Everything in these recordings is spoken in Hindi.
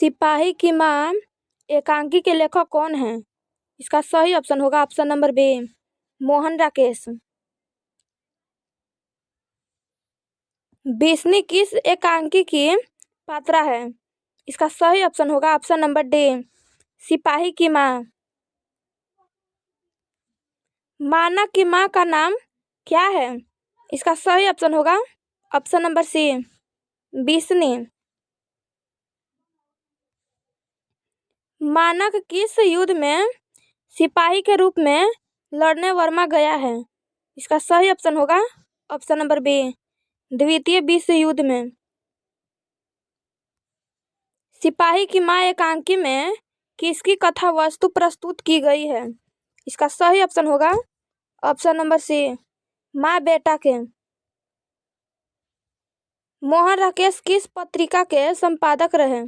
सिपाही की मां एकांकी के लेखक कौन है? इसका सही ऑप्शन होगा option number B, Mohan Rakesh. बिस्नी किस एकांकी की पात्रा है? इसका सही ऑप्शन होगा ऑप्शन नंबर डी, सिपाही की मां। मानक की मां का नाम क्या है? इसका सही ऑप्शन होगा ऑप्शन नंबर सी, बिस्नी। मानक किस युद्ध में सिपाही के रूप में लड़ने वर्मा गया है? इसका सही ऑप्शन होगा ऑप्शन नंबर बी, द्वितीय विश्व युद्ध में। सिपाही की मां एकांकी में किसकी कथा वस्तु प्रस्तुत की गई है? इसका सही ऑप्शन होगा ऑप्शन नंबर सी, मां बेटा के। मोहन राकेश किस पत्रिका के संपादक रहे?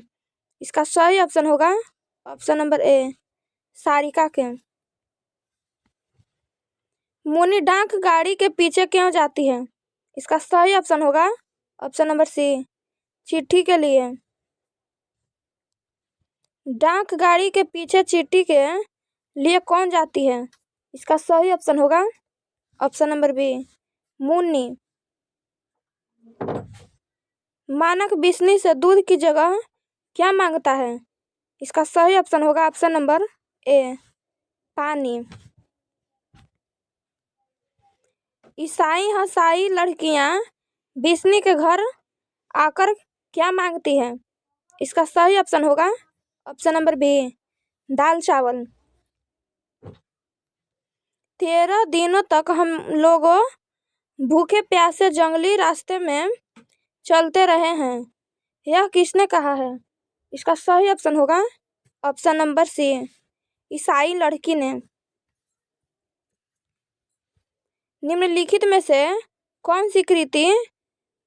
इसका सही ऑप्शन होगा ऑप्शन नंबर ए, सारिका के। मुन्नी डाक गाड़ी के पीछे क्यों जाती है? इसका सही ऑप्शन होगा ऑप्शन नंबर सी, चिट्ठी के लिए। डाक गाड़ी के पीछे चिट्ठी के लिए कौन जाती है? इसका सही ऑप्शन होगा ऑप्शन नंबर बी, मुन्नी। मानक बिस्नी से दूध की जगह क्या मांगता है? इसका सही ऑप्शन होगा ऑप्शन नंबर ए, पानी। ईसाई हसाई लड़कियां बिस्नी के घर आकर क्या मांगती हैं? इसका सही ऑप्शन होगा ऑप्शन नंबर बी, दाल चावल। 13 दिनों तक हम लोगों भूखे प्यासे जंगली रास्ते में चलते रहे हैं, यह किसने कहा है? इसका सही ऑप्शन होगा ऑप्शन नंबर सी, ईसाई लड़की ने। निम्नलिखित में से कौन सी कृति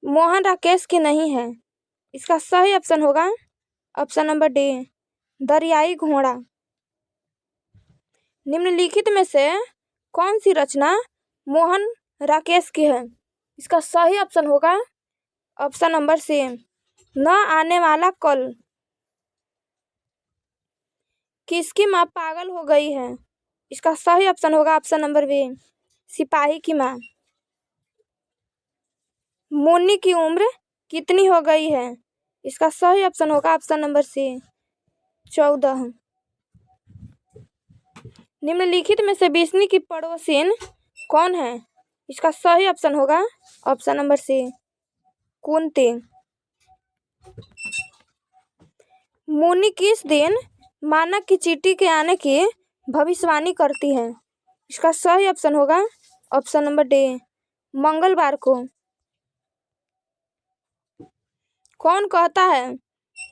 मोहन राकेश की नहीं है? इसका सही ऑप्शन होगा ऑप्शन नंबर डी, दरियाई घोड़ा। निम्नलिखित में से कौन सी रचना मोहन राकेश की है? इसका सही ऑप्शन होगा ऑप्शन नंबर सी, न आने वाला कल। किसकी मां पागल हो गई है? इसका सही ऑप्शन होगा ऑप्शन नंबर बी, सिपाही की मां। मुन्नी की उम्र कितनी हो गई है? इसका सही ऑप्शन होगा ऑप्शन नंबर सी, 14। निम्नलिखित में से बिस्नी की पड़ोसिन कौन है? इसका सही ऑप्शन होगा option number C, Kunti. Munni किस दिन मानक की चिट्ठी के आने की भविष्यवाणी करती है? इसका सही ऑप्शन होगा ऑप्शन नंबर डी, मंगलवार को। कौन कहता है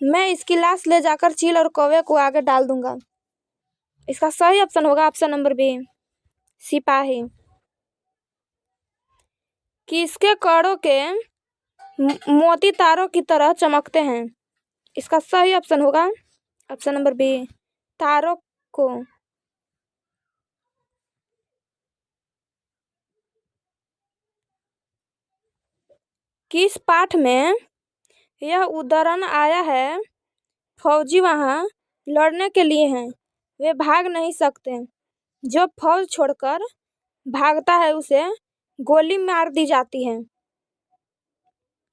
मैं इसकी लाश ले जाकर चील और कौवे को आगे डाल दूंगा? इसका सही ऑप्शन होगा ऑप्शन नंबर बी, सिपाही। किसके कड़ों के मोती तारों की तरह चमकते हैं? इसका सही ऑप्शन होगा ऑप्शन नंबर बी, तारों को। किस पाठ में यह उदाहरण आया है, फौजी वहां लड़ने के लिए हैं, वे भाग नहीं सकते, जो फौज छोड़कर भागता है उसे गोली मार दी जाती है?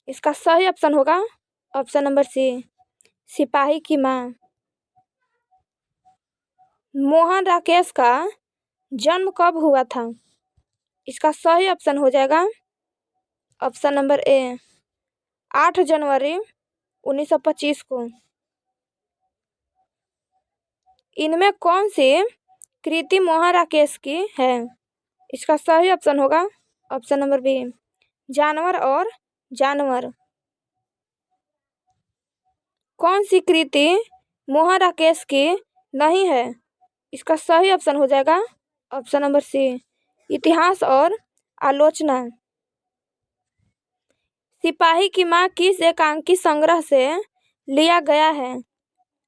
इसका सही ऑप्शन होगा ऑप्शन नंबर सी, सिपाही की मां। मोहन राकेश का जन्म कब हुआ था? इसका सही ऑप्शन हो जाएगा ऑप्शन नंबर ए, 8 जनवरी 1925 को। इनमें कौन सी कृति मोहन राकेश की है? इसका सही ऑप्शन होगा ऑप्शन नंबर बी, जानवर और जानवर। कौन सी कृति मोहन राकेश की नहीं है? इसका सही ऑप्शन हो जाएगा ऑप्शन नंबर सी, इतिहास और आलोचना। सिपाही की मां किस एकांकी संग्रह से लिया गया है?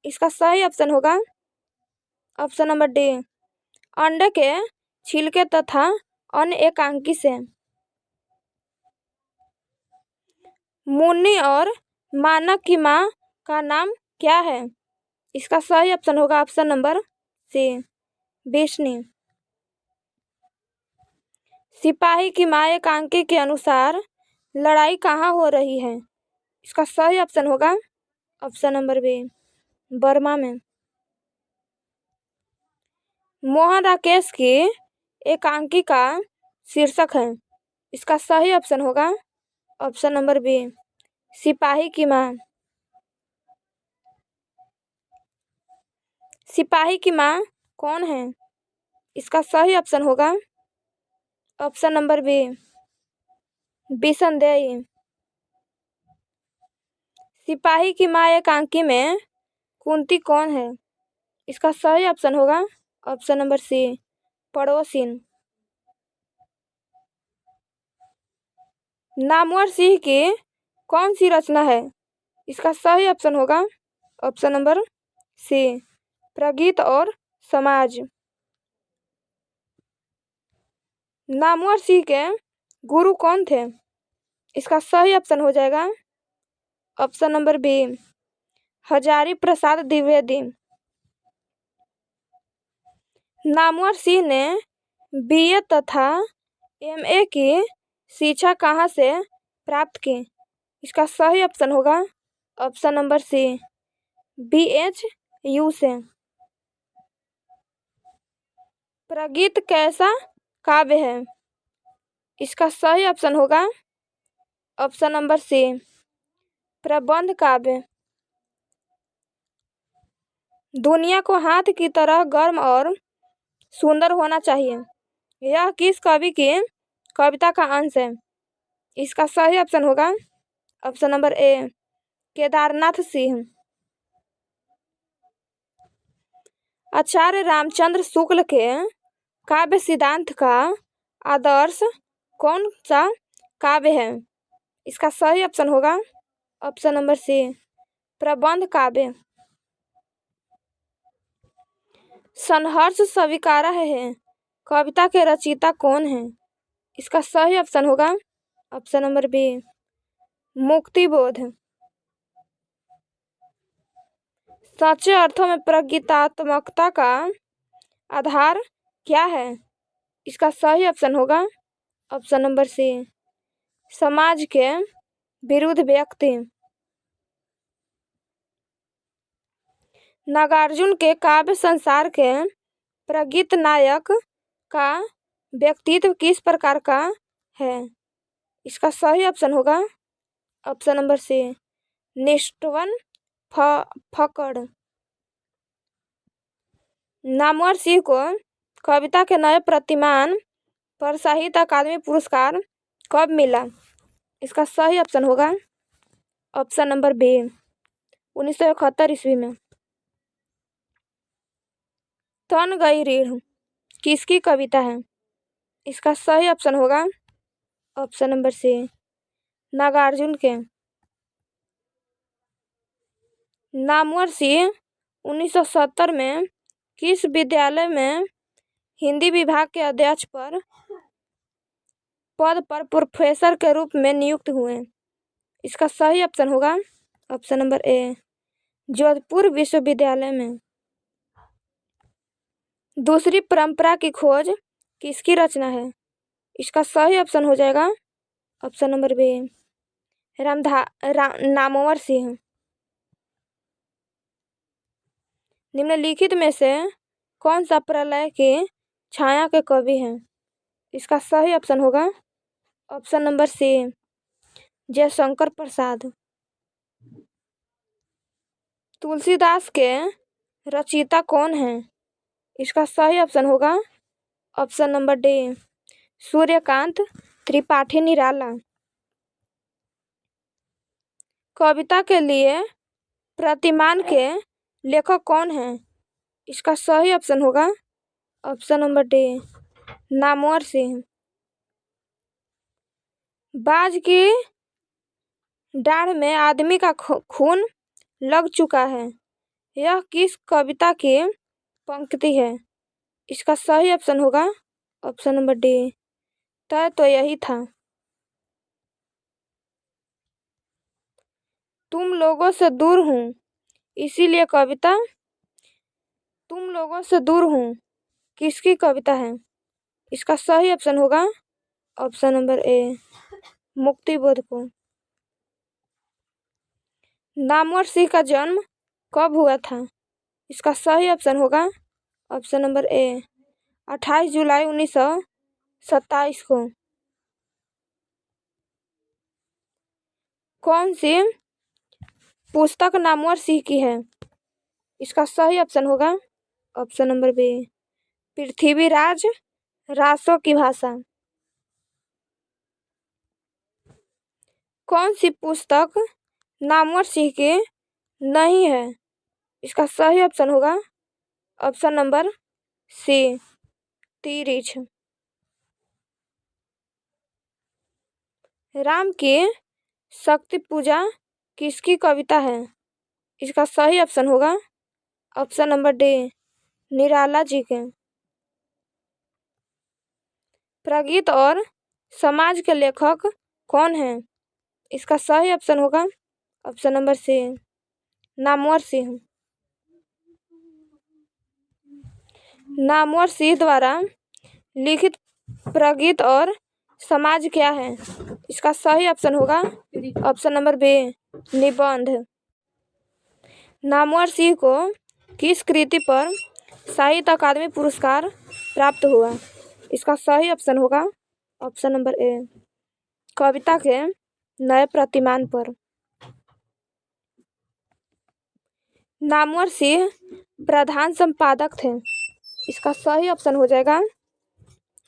इसका सही ऑप्शन होगा ऑप्शन नंबर डी, अंडे के छिलके तथा अन्य एकांकी से। मुन्नी और मानक की मां का नाम क्या है? इसका सही ऑप्शन होगा ऑप्शन नंबर सी, विष्णु। सिपाही की मां एकांकी के अनुसार लड़ाई कहाँ हो रही है? इसका सही ऑप्शन होगा ऑप्शन नंबर बी, बर्मा में। मोहन राकेश की एकांकी का शीर्षक है। इसका सही ऑप्शन होगा ऑप्शन नंबर बी, सिपाही की मां। सिपाही की मां कौन है? इसका सही ऑप्शन होगा ऑप्शन नंबर बी, बिसनदेई। सिपाही की मां एकांकी में कुंती कौन है? इसका सही ऑप्शन होगा ऑप्शन नंबर सी, पड़ोसिन। नामवर सिंह की कौन सी रचना है? इसका सही ऑप्शन होगा ऑप्शन नंबर सी, प्रगीत और समाज। नामवर सिंह के गुरु कौन थे? इसका सही ऑप्शन हो जाएगा option number B, Hazari Prasad Dwivedi. Namvar Singh ने बीए तथा एमए की शिक्षा कहाँ से प्राप्त की? इसका सही ऑप्शन होगा ऑप्शन नंबर सी, BHU से। प्रगीत कैसा काव्य है? इसका सही ऑप्शन होगा ऑप्शन नंबर सी, प्रबंध काव्य। दुनिया को हाथ की तरह गर्म और सुंदर होना चाहिए, यह किस कवि की कविता का अंश है? इसका सही ऑप्शन होगा option number A, Kedarnath Singh. Acharya Ramchandra Shukla के काव्य सिद्धांत का आदर्श कौन सा काव्य है? इसका सही ऑप्शन होगा ऑप्शन नंबर सी, प्रबंध काव्य। संघर्ष स्वीकारा है कविता के रचयिता कौन है? इसका सही ऑप्शन होगा ऑप्शन नंबर बी, मुक्तिबोध। सच्चे अर्थों में प्रगीतात्मकता का आधार क्या है? इसका सही ऑप्शन होगा ऑप्शन नंबर सी, समाज के विरुद्ध व्यक्ति। नागार्जुन के काव्य संसार के प्रगीत नायक का व्यक्तित्व किस प्रकार का है? इसका सही ऑप्शन होगा ऑप्शन नंबर सी, निष्ठवन फकड़। नामवर सिंह को कविता के नए प्रतिमान पर साहित्य अकादमी पुरस्कार कब मिला? इसका सही ऑप्शन होगा ऑप्शन नंबर बी, 1971 ईस्वी में। तन गई रीढ़ किसकी कविता है? इसका सही ऑप्शन होगा ऑप्शन नंबर सी, नागार्जुन के। नामवर सिंह 1970 में किस विद्यालय में हिंदी विभाग के अध्यक्ष पद पर प्रोफेसर के रूप में नियुक्त हुए? इसका सही ऑप्शन होगा ऑप्शन नंबर ए, जोधपुर विश्वविद्यालय में। दूसरी परंपरा की खोज किसकी रचना है? इसका सही ऑप्शन हो जाएगा option number B, Namvar Singh. निम्नलिखित में से कौन सा प्रलय की छाया के कवि हैं? इसका सही ऑप्शन होगा option number C, Jaishankar Prasad. Tulsidas के रचयिता कौन हैं? इसका सही ऑप्शन होगा option number D, Suryakant Tripathi Nirala. कविता के लिए प्रतिमान के लेखक कौन हैं? इसका सही ऑप्शन होगा option number D, Namvar Singh. बाज की डाढ़ में आदमी का खून लग चुका है, यह किस कविता की पंक्ति है? इसका सही ऑप्शन होगा ऑप्शन नंबर डी, तय तो यही था। तुम लोगों से दूर हूँ इसीलिए कविता तुम लोगों से दूर हूँ किसकी कविता है? इसका सही ऑप्शन होगा ऑप्शन नंबर ए, मुक्तिबोध को। नामवर सिंह का जन्म कब हुआ था? इसका सही ऑप्शन होगा ऑप्शन नंबर ए, 28 जुलाई 1927 को। कौन सी पुस्तक नामवर सिंह की है? इसका सही ऑप्शन होगा option number B, Prithviraj Raso की भाषा। कौन सी पुस्तक नामवर सिंह की नहीं है? इसका सही ऑप्शन होगा ऑप्शन नंबर सी, तिरिछ। राम की शक्ति पूजा किसकी कविता है? इसका सही ऑप्शन होगा option number D, Nirala ji के। प्रगीत और समाज के लेखक कौन हैं? इसका सही ऑप्शन होगा option number C, Namvar Singh. Namvar Singh द्वारा लिखित प्रगीत और समाज क्या है? इसका सही ऑप्शन होगा ऑप्शन नंबर बी, निबंध। नामवर सिंह को किस कृति पर साहित्य अकादमी पुरस्कार प्राप्त हुआ? इसका सही ऑप्शन होगा ऑप्शन नंबर ए, कविता के नए प्रतिमान पर। नामवर सिंह प्रधान संपादक थे। इसका सही ऑप्शन हो जाएगा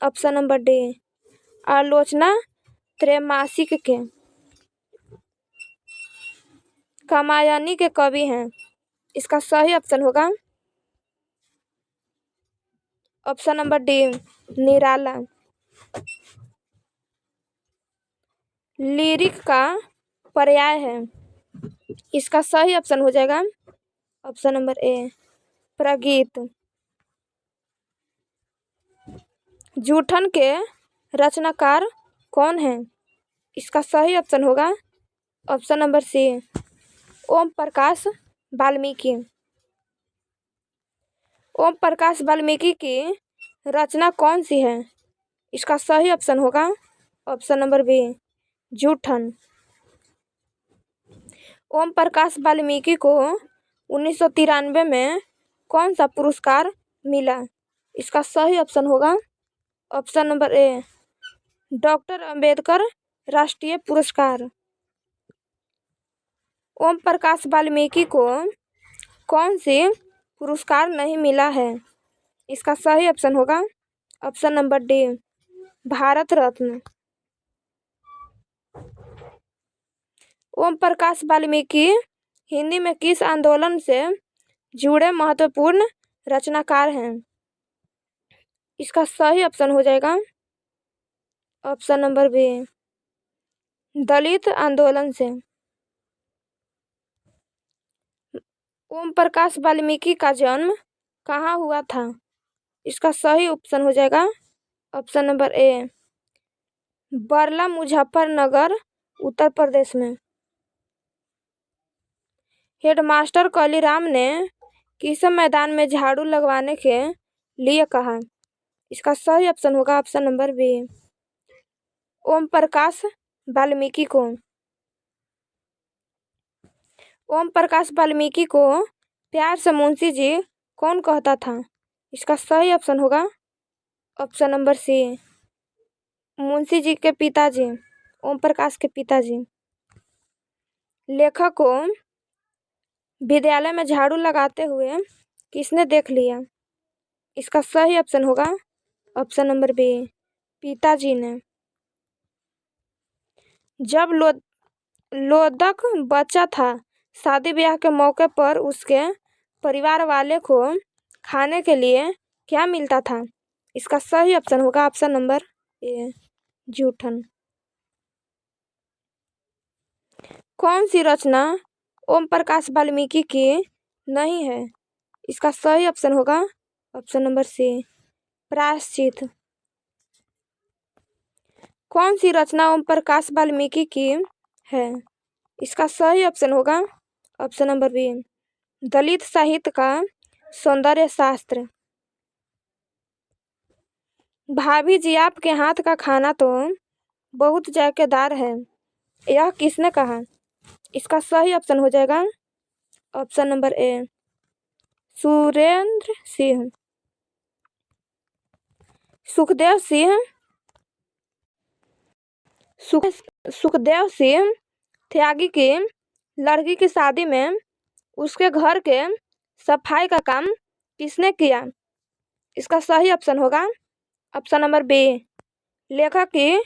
ऑप्शन नंबर डी, आलोचना त्रैमासिक के। कामायनी के कवि हैं। इसका सही ऑप्शन होगा ऑप्शन नंबर डी, निराला। लिरिक का पर्याय है। इसका सही ऑप्शन हो जाएगा ऑप्शन नंबर ए, प्रगीत। जूठन के रचनाकार कौन है? इसका सही ऑप्शन होगा ऑप्शन नंबर सी, ओम प्रकाश वाल्मीकि। ओम प्रकाश वाल्मीकि की रचना कौन सी है? इसका सही ऑप्शन होगा ऑप्शन नंबर बी, जूठन। ओम प्रकाश वाल्मीकि को 1993 में कौन सा पुरस्कार मिला? इसका सही ऑप्शन होगा ऑप्शन नंबर ए, डॉक्टर अंबेडकर राष्ट्रीय पुरस्कार। ओम प्रकाश वाल्मीकि को कौन सी पुरस्कार नहीं मिला है? इसका सही ऑप्शन होगा option number D, Bharat Ratna. Om Prakash Valmiki Hindi में किस आंदोलन से जुड़े महत्वपूर्ण रचनाकार हैं? इसका सही ऑप्शन हो जाएगा ऑप्शन नंबर बी, दलित आंदोलन से। ओम प्रकाश वाल्मीकि का जन्म कहाँ हुआ था? इसका सही ऑप्शन हो जाएगा option number A, Barla Muzaffarnagar Uttar Pradesh में। हेडमास्टर कालीराम ने किस मैदान में झाड़ू लगवाने के लिए कहा? इसका सही ऑप्शन होगा option number B, Om Prakash Valmiki को। ओम प्रकाश वाल्मीकि को प्यार से मुंशी जी कौन कहता था? इसका सही ऑप्शन होगा ऑप्शन नंबर सी, मुंशी जी के पिताजी, ओम प्रकाश के पिताजी। लेखक को विद्यालय में झाड़ू लगाते हुए किसने देख लिया? इसका सही ऑप्शन होगा ऑप्शन नंबर बी, पिताजी ने। जब लोदक बच्चा था, शादी ब्याह के मौके पर उसके परिवार वाले को खाने के लिए क्या मिलता था? इसका सही ऑप्शन होगा ऑप्शन नंबर ए, जूठन। कौन सी रचना ओम प्रकाश वाल्मीकि की नहीं है? इसका सही ऑप्शन होगा ऑप्शन नंबर सी, प्रायश्चित। कौन सी रचना ओम प्रकाश वाल्मीकि की है? इसका सही ऑप्शन होगा ऑप्शन नंबर बी, दलित साहित्य का सौंदर्य शास्त्र। भाभी जी, आपके हाथ का खाना तो बहुत जायकेदार है, यह किसने कहा? इसका सही ऑप्शन हो जाएगा option number A, Surendra Singh. Sukhdev Singh Sukhdev Singh Tyagi की लड़की की शादी में उसके घर के सफाई का काम किसने किया? इसका सही ऑप्शन होगा ऑप्शन नंबर बी, लेखक की।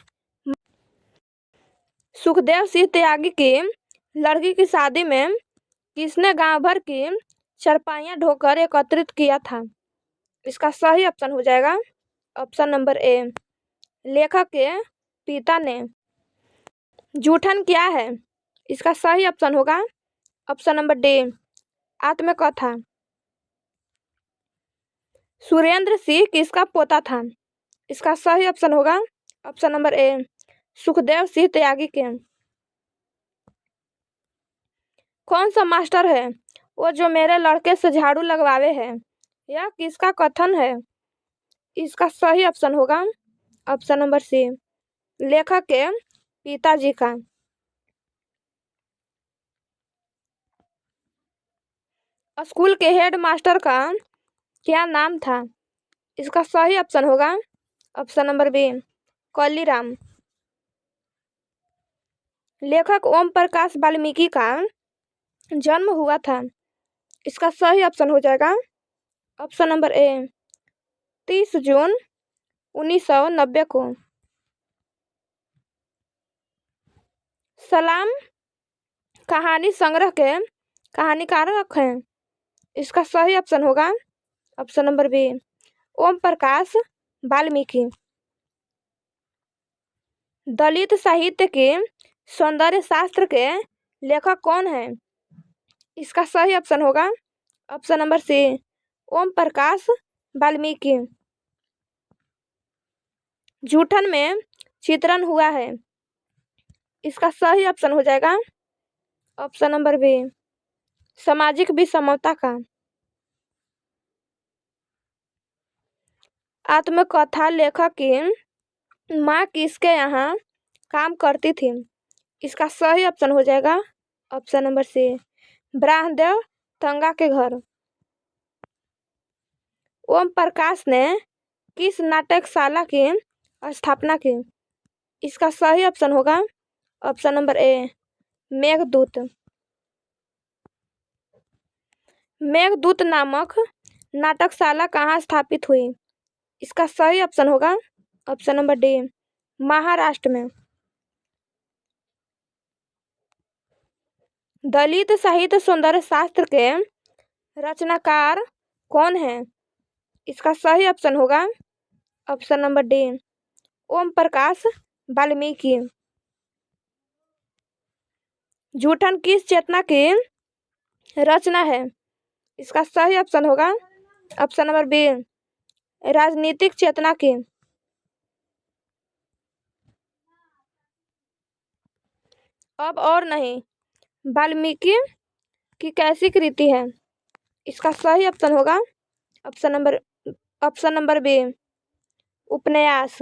सुखदेव सिंह त्यागी की लड़की की शादी में किसने गांव भर की चारपाइयां ढोकर एकत्रित किया था? इसका सही ऑप्शन हो जाएगा ऑप्शन नंबर ए, लेखक के पिता ने। जूठन क्या है? इसका सही ऑप्शन होगा ऑप्शन नंबर डी, आत्मकथा। सुरेंद्र सिंह किसका पोता था? इसका सही ऑप्शन होगा option number A, Sukhdev Singh Tyagi के। कौन सा मास्टर है वो जो मेरे लड़के से झाड़ू लगवावे है? यह किसका कथन है? इसका सही ऑप्शन होगा ऑप्शन नंबर सी, लेखक के पिताजी का। स्कूल के हेड मास्टर का क्या नाम था? इसका सही ऑप्शन होगा ऑप्शन नंबर बी, कलीराम। लेखक ओम प्रकाश वाल्मीकि का जन्म हुआ था? इसका सही ऑप्शन हो जाएगा ऑप्शन नंबर ए, 30 जून 1990 को। सलाम कहानी संग्रह के कहानीकार हैं? इसका सही ऑप्शन होगा option number B, Om Prakash Valmiki. दलित साहित्य के सौंदर्य शास्त्र के लेखक कौन है? इसका सही ऑप्शन होगा ऑप्शन नंबर सी, ओम प्रकाश वाल्मीकि। जूठन में चित्रण हुआ है? इसका सही ऑप्शन हो जाएगा ऑप्शन नंबर बी, सामाजिक विषमता का। आत्मकथा लेखक की माँ किसके यहाँ काम करती थी? इसका सही ऑप्शन हो जाएगा ऑप्शन नंबर सी, ब्रह्मदेव तंगा के घर। ओम प्रकाश ने किस नाटकशाला की स्थापना की? इसका सही ऑप्शन होगा ऑप्शन नंबर ए, मेघदूत। मेघदूत नामक नाटकशाला कहाँ स्थापित हुई? इसका सही ऑप्शन होगा ऑप्शन नंबर डी, महाराष्ट्र में। दलित साहित्य सौंदर्य शास्त्र के रचनाकार कौन है? इसका सही ऑप्शन होगा option number D, Om Prakash Valmiki. जूठन किस चेतना की रचना है? इसका सही ऑप्शन होगा ऑप्शन नंबर बी, राजनीतिक चेतना की। अब और नहीं, वाल्मीकि की कैसी कृति है? इसका सही ऑप्शन होगा ऑप्शन नंबर बी, उपन्यास।